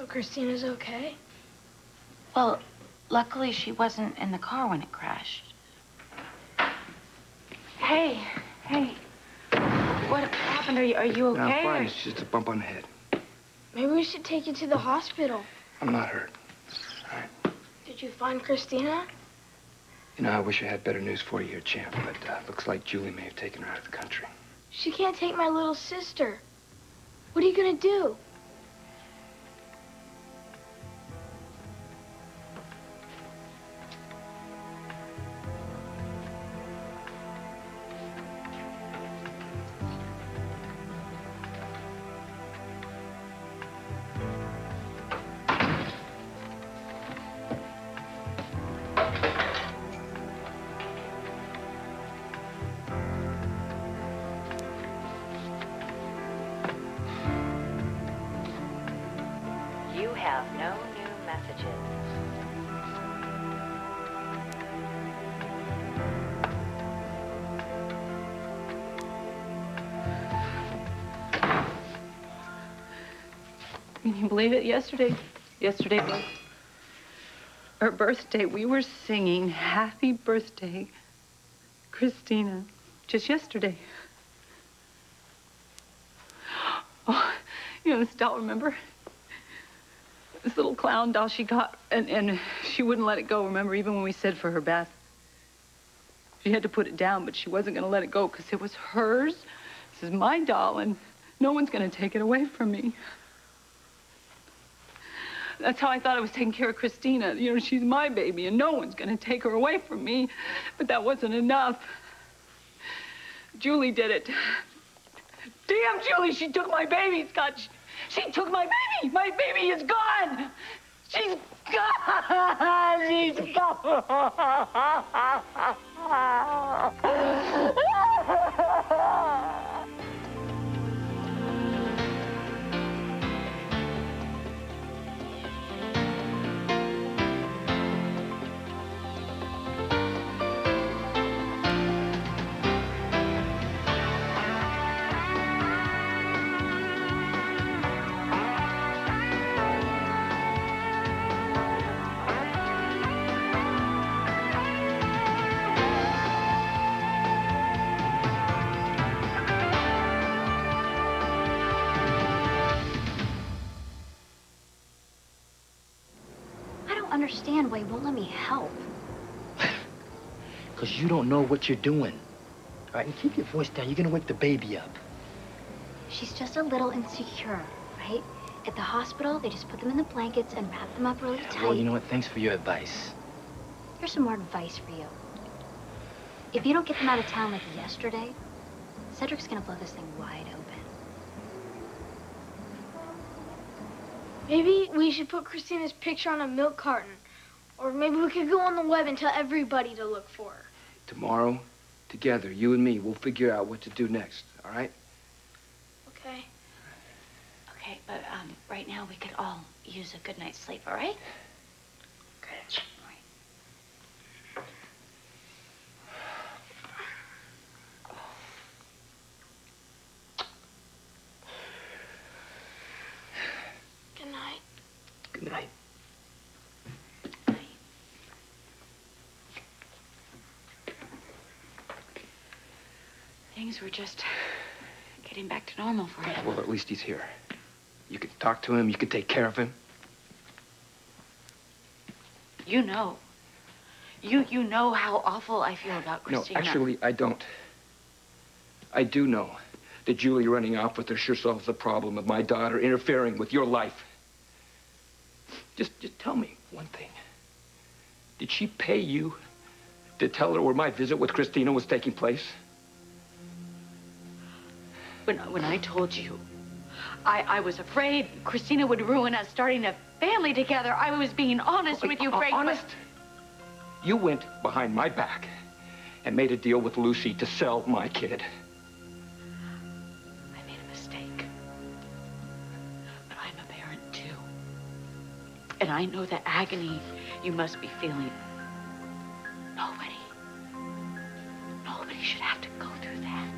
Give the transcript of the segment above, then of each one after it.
So Christina's okay? Well, luckily she wasn't in the car when it crashed. Hey. What happened? Are you okay? No, I'm fine. It's just a bump on the head. Maybe we should take you to the hospital. I'm not hurt. All right. Did you find Christina? You know, I wish I had better news for you here, champ, but looks like Julie may have taken her out of the country. She can't take my little sister. What are you gonna do? You have no new messages. Can you believe it? Yesterday was her birthday. We were singing happy birthday, Christina, just yesterday. Oh, you know this doll, remember? This little clown doll she got, and she wouldn't let it go, remember, even when we said for her bath. She had to put it down, but she wasn't going to let it go because it was hers. This is my doll, and no one's going to take it away from me. That's how I thought I was taking care of Christina. You know, she's my baby, and no one's going to take her away from me. But that wasn't enough. Julie did it. Damn, Julie, she took my baby, Scott. She took my baby. My baby is gone. She's gone. She's gone. Understand why he won't let me help. Because you don't know what you're doing. All right, and keep your voice down. You're going to wake the baby up. She's just a little insecure, right? At the hospital, they just put them in the blankets and wrap them up really tight. Well, you know what? Thanks for your advice. Here's some more advice for you. If you don't get them out of town like yesterday, Cedric's going to blow this thing wide open. Maybe we should put Christina's picture on a milk carton. Or maybe we could go on the web and tell everybody to look for her. Tomorrow, together, you and me, we'll figure out what to do next, all right? Okay. Okay, but right now we could all use a good night's sleep, all right? Okay. All right. Good night. Good night. Things were just getting back to normal for him. Well, at least he's here. You can talk to him. You can take care of him. You know. You know how awful I feel about Christina. No, actually, I don't. I do know that Julie running off with her sure solves the problem of my daughter interfering with your life. Just tell me one thing. Did she pay you to tell her where my visit with Christina was taking place? When I told you, I was afraid Christina would ruin us starting a family together. I was being honest with you, Frank. Honest? You went behind my back and made a deal with Lucy to sell my kid. I made a mistake. But I'm a parent, too. And I know the agony you must be feeling. Nobody should have to go through that.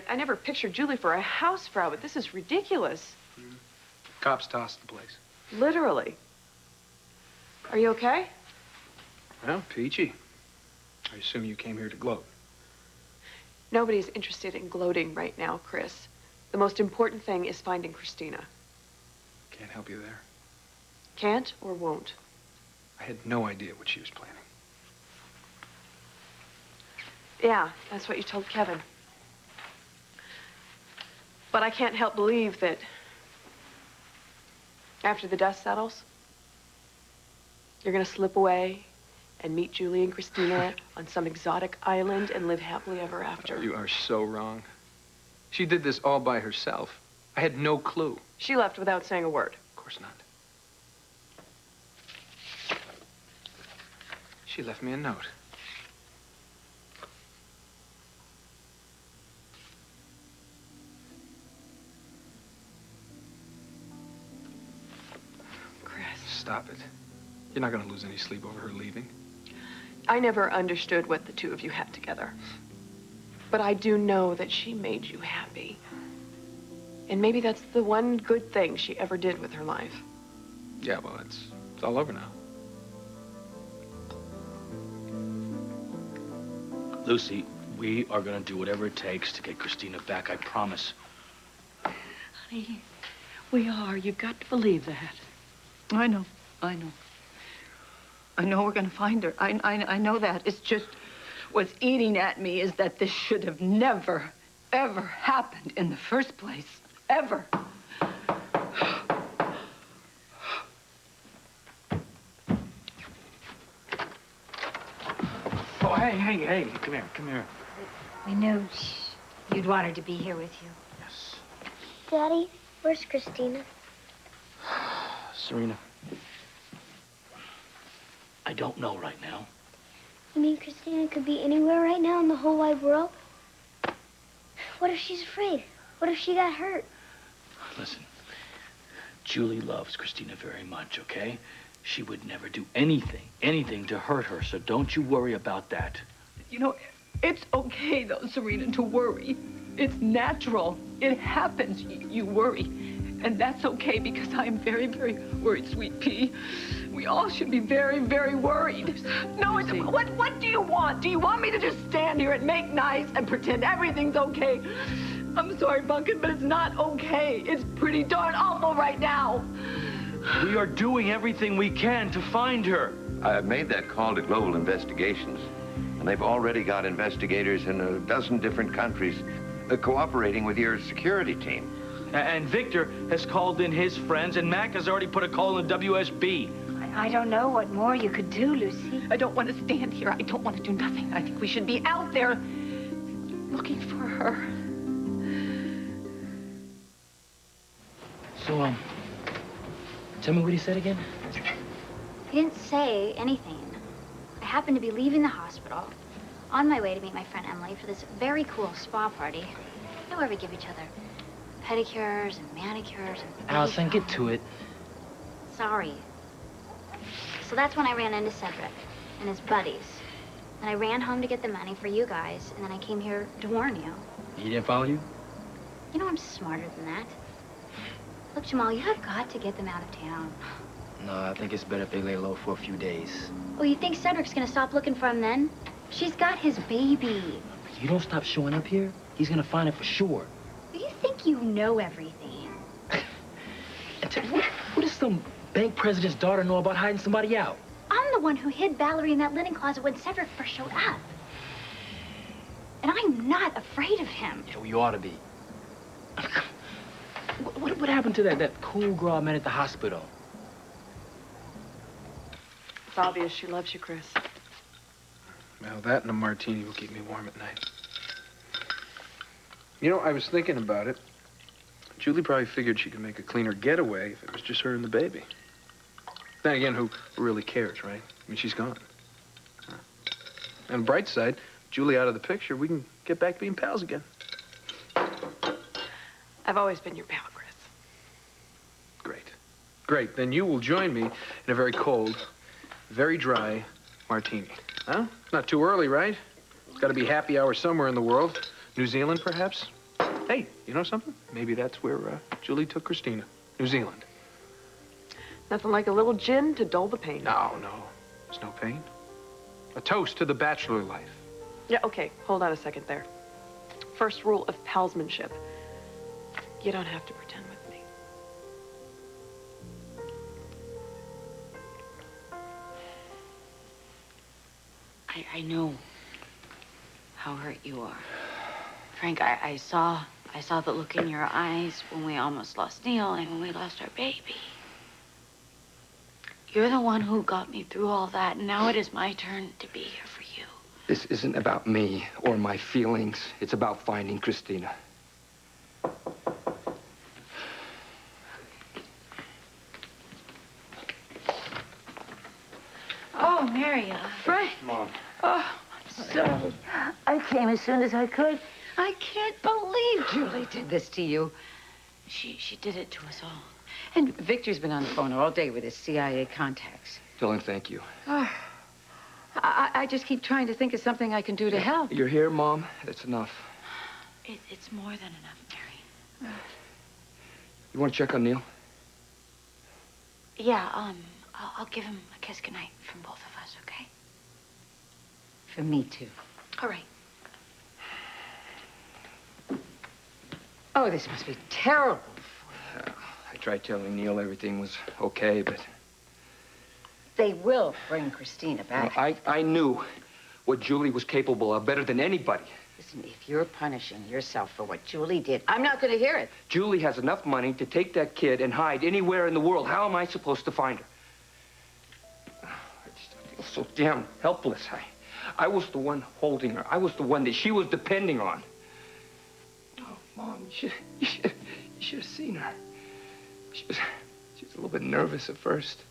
I never pictured Julie for a housefrau, but this is ridiculous. Cops tossed the place. Literally. Are you okay? Well, peachy. I assume you came here to gloat. Nobody's interested in gloating right now, Chris. The most important thing is finding Christina. Can't help you there. Can't or won't? I had no idea what she was planning. Yeah, that's what you told Kevin. But I can't help believe that after the dust settles, you're gonna slip away and meet Julie and Christina on some exotic island and live happily ever after. Oh, you are so wrong. She did this all by herself. I had no clue. She left without saying a word. Of course not. She left me a note. Chris. Stop it. You're not gonna lose any sleep over her leaving. I never understood what the two of you had together. But I do know that she made you happy. And maybe that's the one good thing she ever did with her life. Yeah, well, it's all over now. Lucy, we are gonna do whatever it takes to get Christina back, I promise. Honey, we are. You've got to believe that. I know. I know we're gonna find her. I know that. It's just what's eating at me is that this should have never, ever happened in the first place. Ever. Oh, hey, come here. We knew you'd want her to be here with you. Yes. Daddy, where's Christina? Serena, I don't know right now. You mean Christina could be anywhere right now in the whole wide world? What if she's afraid? What if she got hurt? Listen, Julie loves Christina very much, okay? She would never do anything to hurt her, so don't you worry about that. You know, it's okay, though, Serena, to worry. It's natural. It happens. You worry. And that's okay, because I'm very, very worried, sweet pea. We all should be very, very worried. No, what do you want? Do you want me to just stand here and make nice and pretend everything's okay? I'm sorry, Bunkin, but it's not okay. It's pretty darn awful right now. We are doing everything we can to find her. I've made that call to Global Investigations, and they've already got investigators in a dozen different countries cooperating with your security team. And Victor has called in his friends, and Mac has already put a call in the WSB. I don't know what more you could do, Lucy. I don't want to stand here. I don't want to do nothing. I think we should be out there looking for her. So, tell me what he said again? He didn't say anything. I happened to be leaving the hospital on my way to meet my friend Emily for this very cool spa party. You know, where we give each other pedicures and manicures and... Allison, get to it. Sorry. So that's when I ran into Cedric and his buddies. And I ran home to get the money for you guys, and then I came here to warn you. He didn't follow you? You know I'm smarter than that. Look, Jamal, you have got to get them out of town. No, I think it's better if they lay low for a few days. Oh, you think Cedric's gonna stop looking for him then? She's got his baby. You don't stop showing up here, he's gonna find it for sure. You think you know everything. And tell me, what does some bank president's daughter know about hiding somebody out? I'm the one who hid Valerie in that linen closet when Cedric first showed up. And I'm not afraid of him. Yeah, well, you ought to be. What happened to that cool girl I met at the hospital? It's obvious she loves you, Chris. Well, that and a martini will keep me warm at night. You know, I was thinking about it. Julie probably figured she could make a cleaner getaway if it was just her and the baby. Then again, who really cares, right? I mean, she's gone. Huh. On the bright side, Julie out of the picture, we can get back to being pals again. I've always been your pal, Chris. Great. Great. Then you will join me in a very cold, very dry martini. Huh? Not too early, right? It's got to be happy hour somewhere in the world. New Zealand, perhaps? Hey, you know something? Maybe that's where Julie took Christina. New Zealand. Nothing like a little gin to dull the pain. No. There's no pain. A toast to the bachelor life. Yeah, okay. Hold on a second there. First rule of palsmanship. You don't have to pretend with me. I know how hurt you are. Frank, I saw the look in your eyes when we almost lost Neil and when we lost our baby. You're the one who got me through all that, and now it is my turn to be here for you. This isn't about me or my feelings. It's about finding Christina. Oh, Mary, Frank. Mom. Oh, I'm sorry. I came as soon as I could. I can't believe Julie did this to you. She did it to us all. And Victor's been on the phone all day with his CIA contacts. Tell him thank you. I just keep trying to think of something I can do to help. You're here, Mom. That's enough. It's more than enough, Mary. You want to check on Neil? Yeah, I'll give him a kiss goodnight from both of us, okay? For me, too. All right. Oh, this must be terrible. I tried telling Neil everything was okay, but... They will bring Christina back. Well, I knew what Julie was capable of better than anybody. Listen, if you're punishing yourself for what Julie did, I'm not going to hear it. Julie has enough money to take that kid and hide anywhere in the world. How am I supposed to find her? I feel so damn helpless. I was the one holding her. I was the one that she was depending on. Oh, Mom, you should have seen her. She was a little bit nervous at first.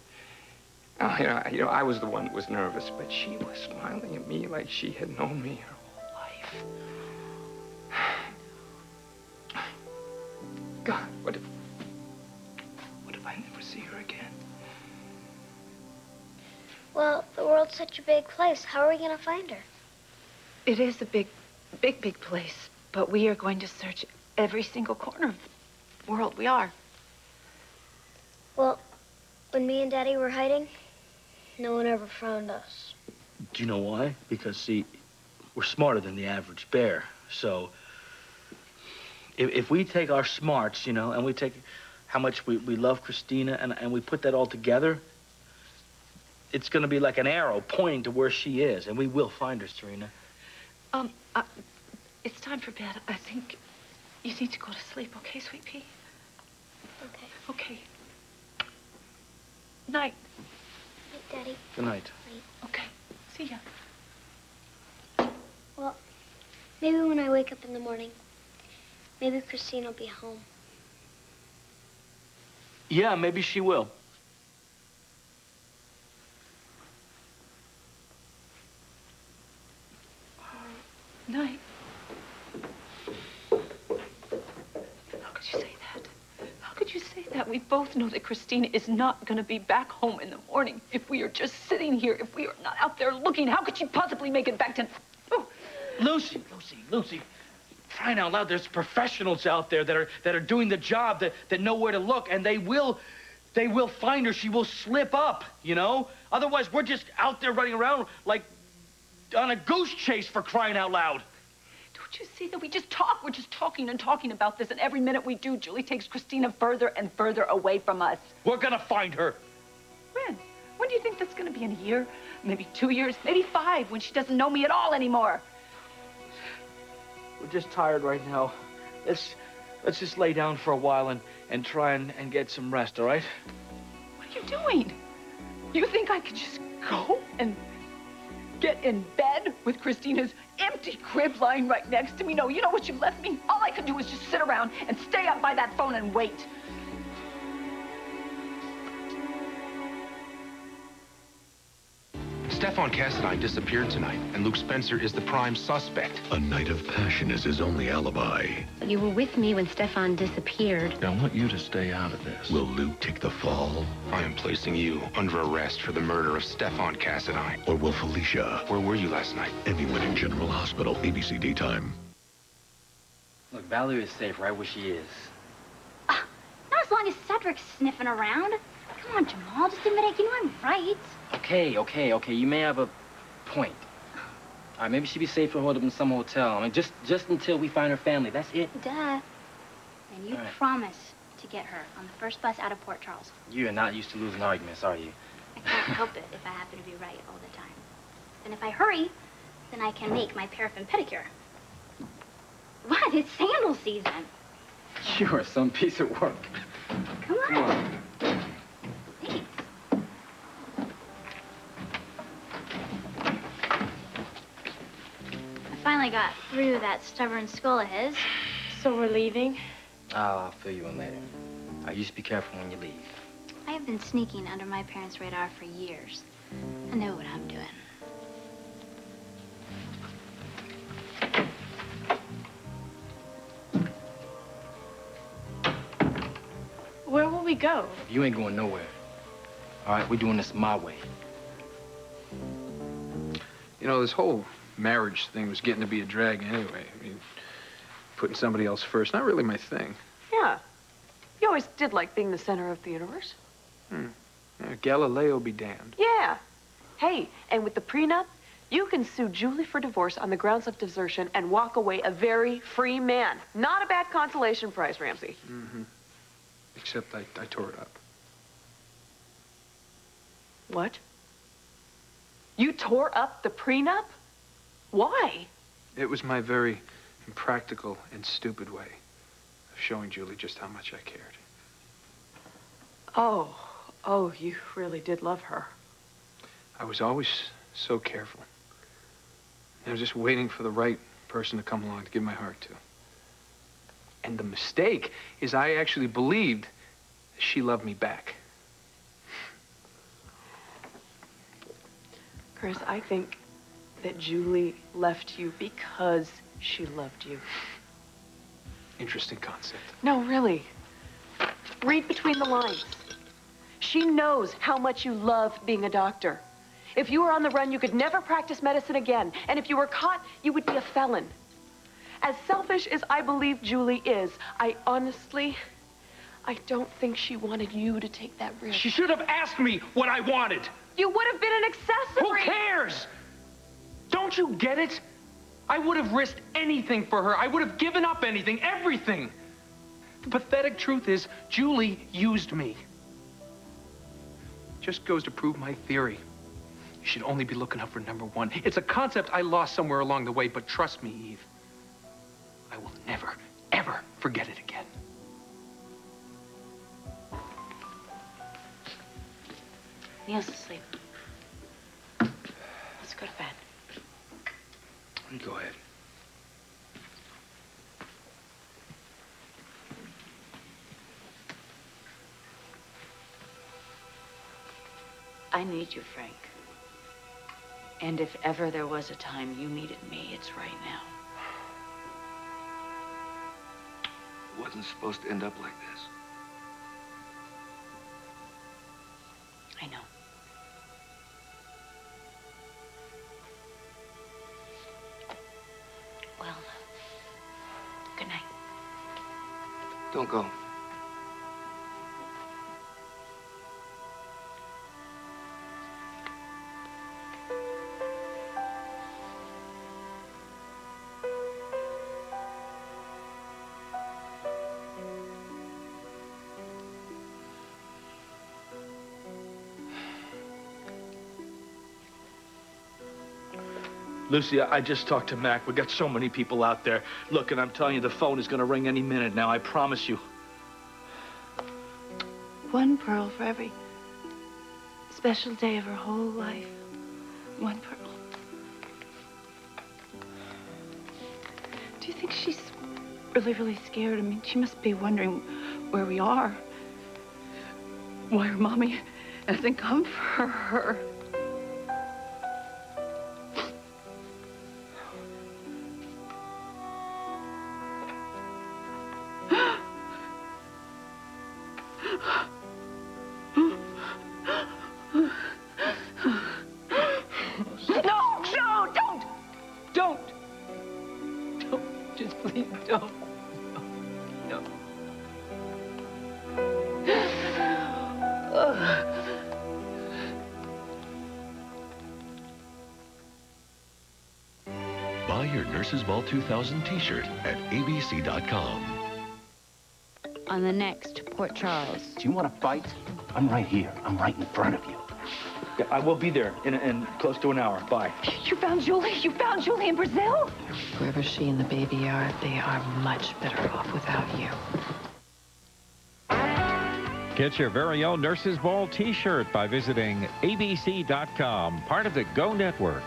Oh, you know, I was the one that was nervous, but she was smiling at me like she had known me her whole life. God, what if I never see her again? Well, the world's such a big place. How are we going to find her? It is a big place, but we are going to search every single corner of the world. We are. Well, when me and Daddy were hiding, no one ever found us. Do you know why? Because, see, we're smarter than the average bear. So, if we take our smarts, you know, and we take how much we love Christina, and we put that all together, it's going to be like an arrow pointing to where she is, and we will find her, Serena. It's time for bed. I think you need to go to sleep, okay, sweet pea? Okay. Okay. Night. Night, Daddy. Good night. Night. Okay. See ya. Well, maybe when I wake up in the morning, maybe Christine will be home. Yeah, maybe she will. Night. How could you say that? How could you say that? We both know that Christina is not going to be back home in the morning. If we are just sitting here, if we are not out there looking, how could she possibly make it back to... Oh. Lucy. Crying out loud, there's professionals out there that are doing the job, that know where to look, and they will find her. She will slip up, you know? Otherwise, we're just out there running around like on a goose chase, for crying out loud. Don't you see that we just talk? We're just talking and talking about this, and every minute we do, Julie takes Christina further and further away from us. We're gonna find her. When? When do you think that's going to be? In a year? Maybe 2 years? Maybe 5, when she doesn't know me at all anymore? We're just tired right now. Let's just lay down for a while and try and get some rest, all right? What are you doing? You think I could just go and get in bed with Christina's empty crib lying right next to me? No, you know what you left me? All I could do was just sit around and stay up by that phone and wait. Stefan Cassadine disappeared tonight, and Luke Spencer is the prime suspect. A night of passion is his only alibi. You were with me when Stefan disappeared. I want you to stay out of this. Will Luke take the fall? I am placing you under arrest for the murder of Stefan Cassadine. Or will Felicia? Where were you last night? Emmy-winning General Hospital, ABC Daytime. Look, Valerie is safe right where she is. Not as long as Cedric's sniffing around. Come on, Jamal, just admit it. You know I'm right. Okay. You may have a point. All right, maybe she'd be safe to hold up in some hotel. I mean, just until we find her family. That's it. Duh. And you promise to get her on the first bus out of Port Charles. You are not used to losing arguments, are you? I can't help it if I happen to be right all the time. And if I hurry, then I can make my paraffin pedicure. What? It's sandal season. You are some piece of work. Come on. Thanks. I finally got through that stubborn skull of his. So we're leaving? I'll fill you in later. You just be careful when you leave. I have been sneaking under my parents' radar for years. I know what I'm doing. Where will we go? You ain't going nowhere. All right, we're doing this my way. You know, this whole marriage thing was getting to be a drag anyway. I mean, putting somebody else first, not really my thing. Yeah. You always did like being the center of the universe. Yeah, Galileo be damned. Yeah. Hey, and with the prenup, you can sue Julie for divorce on the grounds of desertion and walk away a very free man. Not a bad consolation prize, Ramsey. Mm-hmm. Except I tore it up. What? You tore up the prenup? Why? It was my very impractical and stupid way of showing Julie just how much I cared. Oh, you really did love her. I was always so careful. I was just waiting for the right person to come along to give my heart to. And the mistake is I actually believed she loved me back. Chris, I think that Julie left you because she loved you. Interesting concept. No, really. Read between the lines. She knows how much you love being a doctor. If you were on the run, you could never practice medicine again. And if you were caught, you would be a felon. As selfish as I believe Julie is, I don't think she wanted you to take that risk. She should have asked me what I wanted. You would have been an accessory. Who cares? Don't you get it? I would have risked anything for her. I would have given up anything, everything. The pathetic truth is, Julie used me. Just goes to prove my theory. You should only be looking out for number one. It's a concept I lost somewhere along the way, but trust me, Eve, I will never, ever forget it again. Neil's asleep. Let's go to bed. You go ahead. I need you, Frank. And if ever there was a time you needed me, it's right now. It wasn't supposed to end up like this. I know. Well, good night. Don't go. Lucy, I just talked to Mac. We got so many people out there. Look, and I'm telling you, the phone is going to ring any minute now. I promise you. One pearl for every special day of her whole life. One pearl. Do you think she's really, really scared? I mean, she must be wondering where we are. Why her mommy hasn't come for her. Don't! Just please don't. Buy your Nurses Ball 2000 t-shirt at abc.com. On the next Port Charles. Do you want to fight? I'm right here. I'm right in front of you. Yeah, I will be there in close to an hour. Bye. You found Julie? You found Julie in Brazil? Wherever she and the baby are, they are much better off without you. Get your very own Nurses Ball t-shirt by visiting abc.com, part of the Go Network.